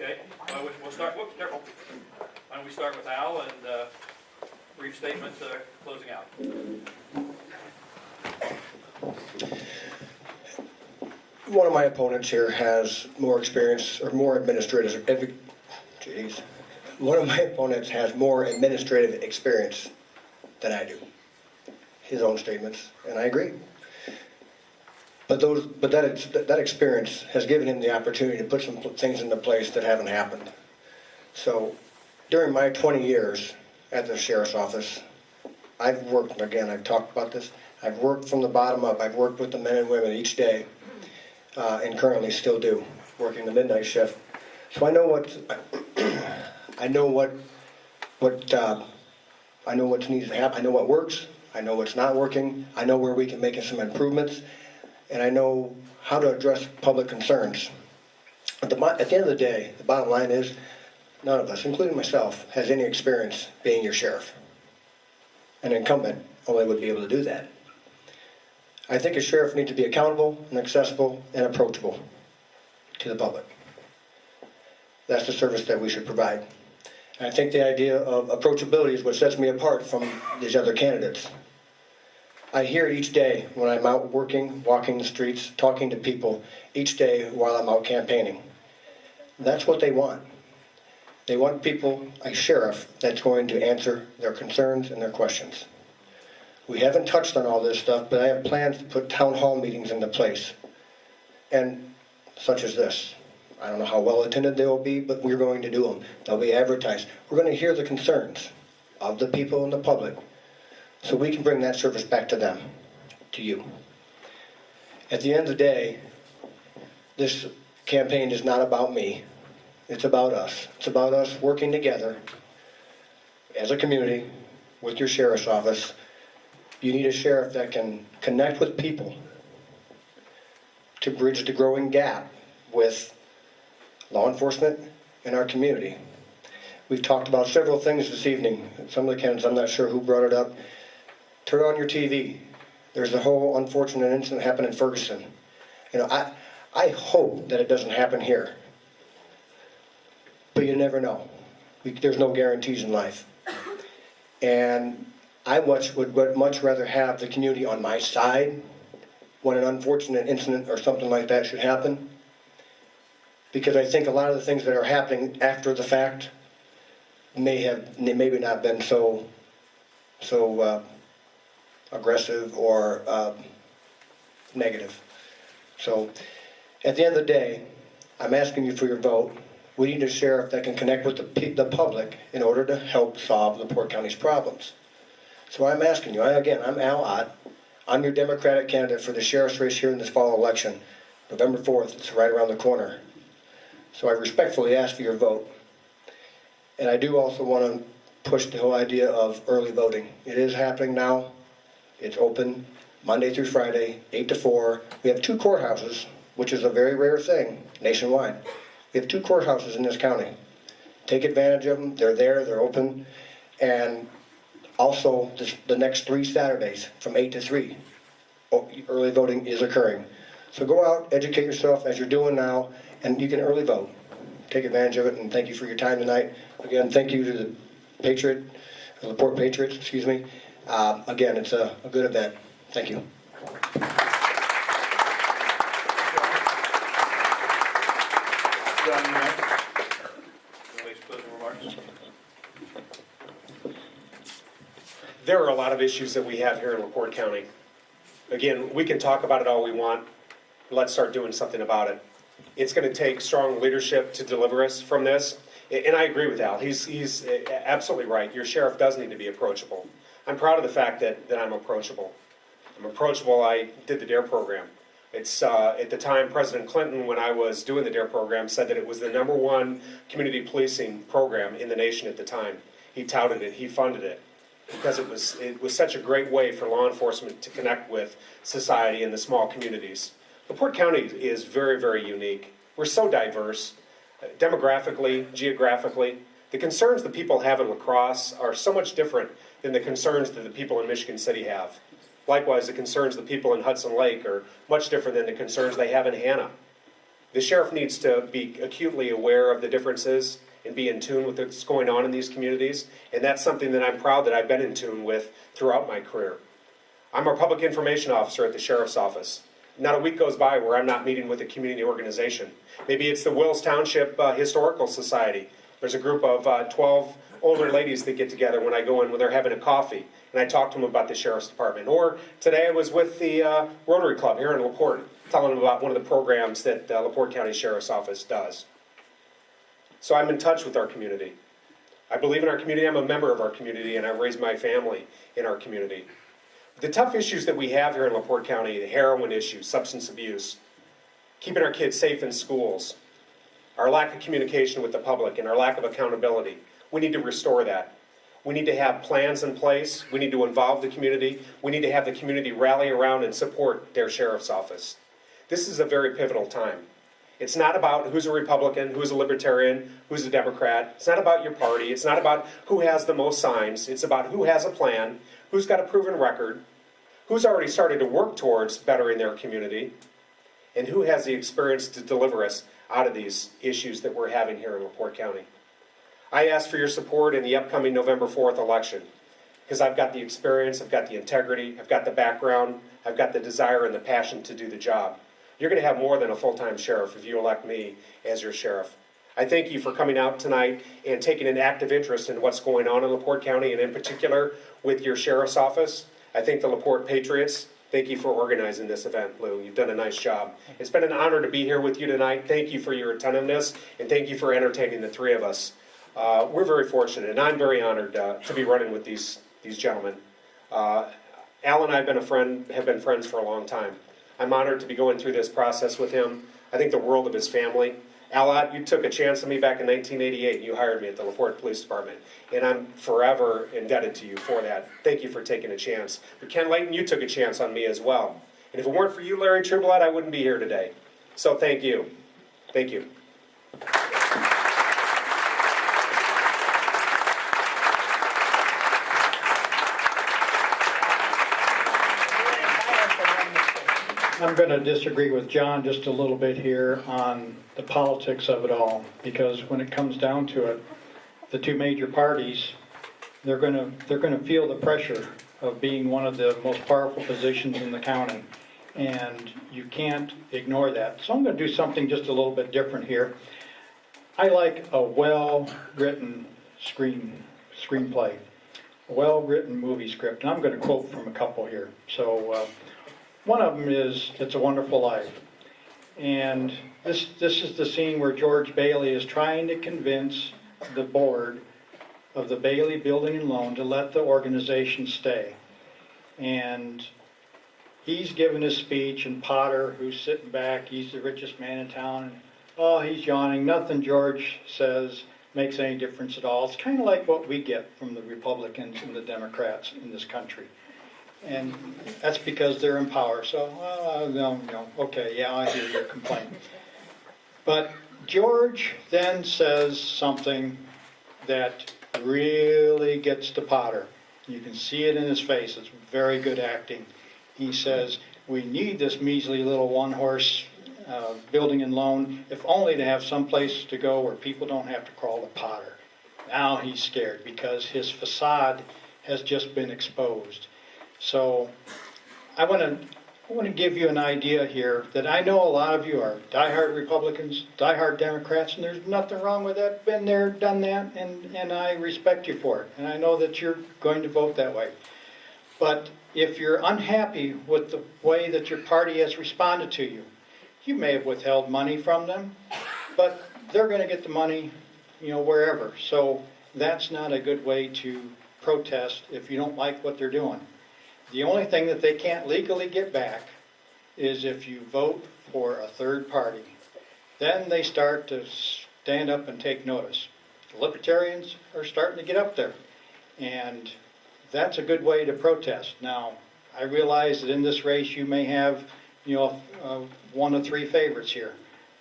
Okay, we'll start, whoops, careful. Why don't we start with Al and brief statement closing out. One of my opponents here has more experience or more administrative, one of my opponents has more administrative experience than I do. His own statements, and I agree. But that experience has given him the opportunity to put some things into place that haven't happened. So during my 20 years at the sheriff's office, I've worked, again, I've talked about this, I've worked from the bottom up. I've worked with the men and women each day, and currently still do, working the midnight shift. So I know what needs to happen. I know what works. I know what's not working. I know where we can make some improvements, and I know how to address public concerns. At the end of the day, the bottom line is, none of us, including myself, has any experience being your sheriff. An incumbent only would be able to do that. I think a sheriff needs to be accountable and accessible and approachable to the public. That's the service that we should provide. And I think the idea of approachability is what sets me apart from these other candidates. I hear it each day when I'm out working, walking the streets, talking to people each day while I'm out campaigning. That's what they want. They want people, a sheriff, that's going to answer their concerns and their questions. We haven't touched on all this stuff, but I have plans to put town hall meetings into place. And such as this. I don't know how well attended they will be, but we're going to do them. They'll be advertised. We're going to hear the concerns of the people and the public so we can bring that service back to them, to you. At the end of the day, this campaign is not about me. It's about us. It's about us working together as a community with your sheriff's office. You need a sheriff that can connect with people to bridge the growing gap with law enforcement in our community. We've talked about several things this evening. Some of the candidates, I'm not sure who brought it up. Turn on your TV. There's a whole unfortunate incident happened in Ferguson. You know, I hope that it doesn't happen here. But you never know. There's no guarantees in life. And I would much rather have the community on my side when an unfortunate incident or something like that should happen. Because I think a lot of the things that are happening after the fact maybe not been so aggressive or negative. So at the end of the day, I'm asking you for your vote. We need a sheriff that can connect with the public in order to help solve LaPorte County's problems. So I'm asking you, I'm Al Ott. I'm your Democratic candidate for the sheriff's race here in this fall election. November 4th, it's right around the corner. So I respectfully ask for your vote. And I do also want to push the whole idea of early voting. It is happening now. It's open Monday through Friday, 8 to 4. We have 2 courthouses, which is a very rare thing nationwide. We have 2 courthouses in this county. Take advantage of them. They're there. They're open. And also, the next 3 Saturdays from 8 to 3, early voting is occurring. So go out, educate yourself as you're doing now, and you can early vote. Take advantage of it, and thank you for your time tonight. Again, thank you to the LaPorte Patriots, excuse me. Again, it's a good event. Thank you. John, you next. Anybody's closing remarks? There are a lot of issues that we have here in LaPorte County. Again, we can talk about it all we want. Let's start doing something about it. It's going to take strong leadership to deliver us from this. And I agree with Al. He's absolutely right. Your sheriff does need to be approachable. I'm proud of the fact that I'm approachable. I'm approachable. I did the DARE program. It's at the time, President Clinton, when I was doing the DARE program, said that it was the #1 community policing program in the nation at the time. He touted it. He funded it because it was such a great way for law enforcement to connect with society in the small communities. LaPorte County is very, very unique. We're so diverse, demographically, geographically. The concerns that people have in La Crosse are so much different than the concerns that the people in Michigan City have. Likewise, the concerns the people in Hudson Lake are much different than the concerns they have in Hannah. The sheriff needs to be acutely aware of the differences and be in tune with what's going on in these communities, and that's something that I'm proud that I've been in tune with throughout my career. I'm a public information officer at the sheriff's office. Not a week goes by where I'm not meeting with a community organization. Maybe it's the Wills Township Historical Society. There's a group of 12 older ladies that get together when I go in when they're having a coffee, and I talk to them about the sheriff's department. Or today I was with the Rotary Club here in LaPorte, telling them about one of the programs that LaPorte County Sheriff's Office does. So I'm in touch with our community. I believe in our community, I'm a member of our community, and I raised my family in our community. The tough issues that we have here in LaPorte County, the heroin issue, substance abuse, keeping our kids safe in schools, our lack of communication with the public, and our lack of accountability, we need to restore that. We need to have plans in place. We need to involve the community. We need to have the community rally around and support their sheriff's office. This is a very pivotal time. It's not about who's a Republican, who's a Libertarian, who's a Democrat. It's not about your party. It's not about who has the most signs. It's about who has a plan, who's got a proven record, who's already started to work towards bettering their community, and who has the experience to deliver us out of these issues that we're having here in LaPorte County. I ask for your support in the upcoming November 4th election, because I've got the experience, I've got the integrity, I've got the background, I've got the desire and the passion to do the job. You're going to have more than a full-time sheriff if you elect me as your sheriff. I thank you for coming out tonight and taking an active interest in what's going on in LaPorte County, and in particular with your sheriff's office. I thank the LaPorte Patriots. Thank you for organizing this event, Lou. You've done a nice job. It's been an honor to be here with you tonight. Thank you for your attentiveness, and thank you for entertaining the three of us. We're very fortunate, and I'm very honored to be running with these gentlemen. Al and I have been friends for a long time. I'm honored to be going through this process with him. I think the world of his family. Al, you took a chance on me back in 1988. You hired me at the LaPorte Police Department, and I'm forever indebted to you for that. Thank you for taking a chance. But Ken Layton, you took a chance on me as well. And if it weren't for you, Larry Trueblood, I wouldn't be here today. So thank you. Thank you. I'm going to disagree with John just a little bit here on the politics of it all, because when it comes down to it, the two major parties, they're going to feel the pressure of being one of the most powerful positions in the county, and you can't ignore that. So I'm going to do something just a little bit different here. I like a well-written screenplay, a well-written movie script, and I'm going to quote from a couple here. So. One of them is It's a Wonderful Life. And this is the scene where George Bailey is trying to convince the board of the Bailey Building and Loan to let the organization stay. And he's giving his speech, and Potter, who's sitting back, he's the richest man in town, and, oh, he's yawning. Nothing George says makes any difference at all. It's kind of like what we get from the Republicans and the Democrats in this country. And that's because they're in power. So, no, okay, yeah, I hear your complaint. But George then says something that really gets to Potter. You can see it in his face. It's very good acting. He says, we need this measly little one-horse building and loan, if only to have some place to go where people don't have to crawl to Potter. Now he's scared because his facade has just been exposed. So I want to give you an idea here that I know a lot of you are diehard Republicans, diehard Democrats, and there's nothing wrong with that. Been there, done that, and I respect you for it. And I know that you're going to vote that way. But if you're unhappy with the way that your party has responded to you, you may have withheld money from them, but they're going to get the money, wherever. So that's not a good way to protest if you don't like what they're doing. The only thing that they can't legally get back is if you vote for a third party. Then they start to stand up and take notice. The Libertarians are starting to get up there. And that's a good way to protest. Now, I realize that in this race you may have, one of three favorites here.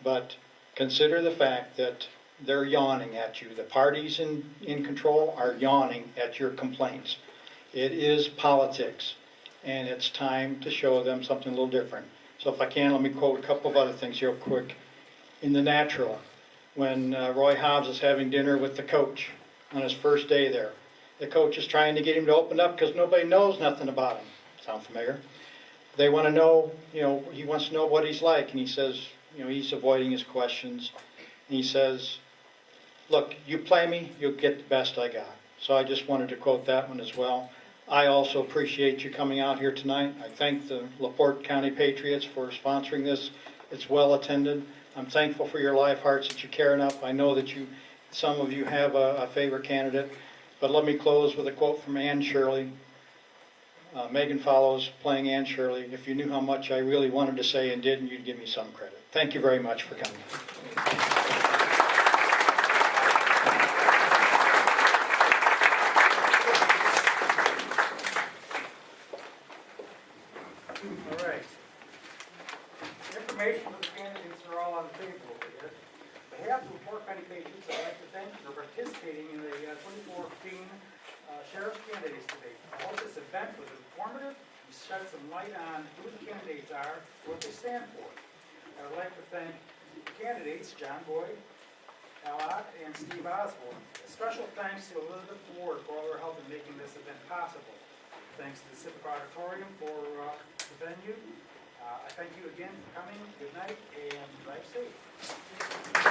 But consider the fact that they're yawning at you. The parties in control are yawning at your complaints. It is politics, and it's time to show them something a little different. So if I can, let me quote a couple of other things real quick. in the Natural when Roy Hobbs is having dinner with the coach on his first day there. The coach is trying to get him to open up because nobody knows nothing about him. Sound familiar? They want to know, he wants to know what he's like, and he says, he's avoiding his questions. And he says, look, you play me, you'll get the best I got. So I just wanted to quote that one as well. I also appreciate you coming out here tonight. I thank the LaPorte County Patriots for sponsoring this. It's well attended. I'm thankful for your live hearts that you care enough. I know that some of you have a favorite candidate. But let me close with a quote from Anne Shirley. Megan Follows playing Anne Shirley. If you knew how much I really wanted to say and didn't, you'd give me some credit. Thank you very much for coming. All right. Information for the candidates are all on the table over here. On behalf of the LaPorte County Patriots, I'd like to thank you for participating in the 2014 Sheriff's Candidates Debate. I hope this event was informative and shed some light on who the candidates are, what they stand for. I would like to thank the candidates, John Boyd, Al Ott, and Steve Osborne. A special thanks to Elizabeth Ward for all her help in making this event possible. Thanks to the Civic Auditorium for the venue. I thank you again for coming. Good night and drive safe.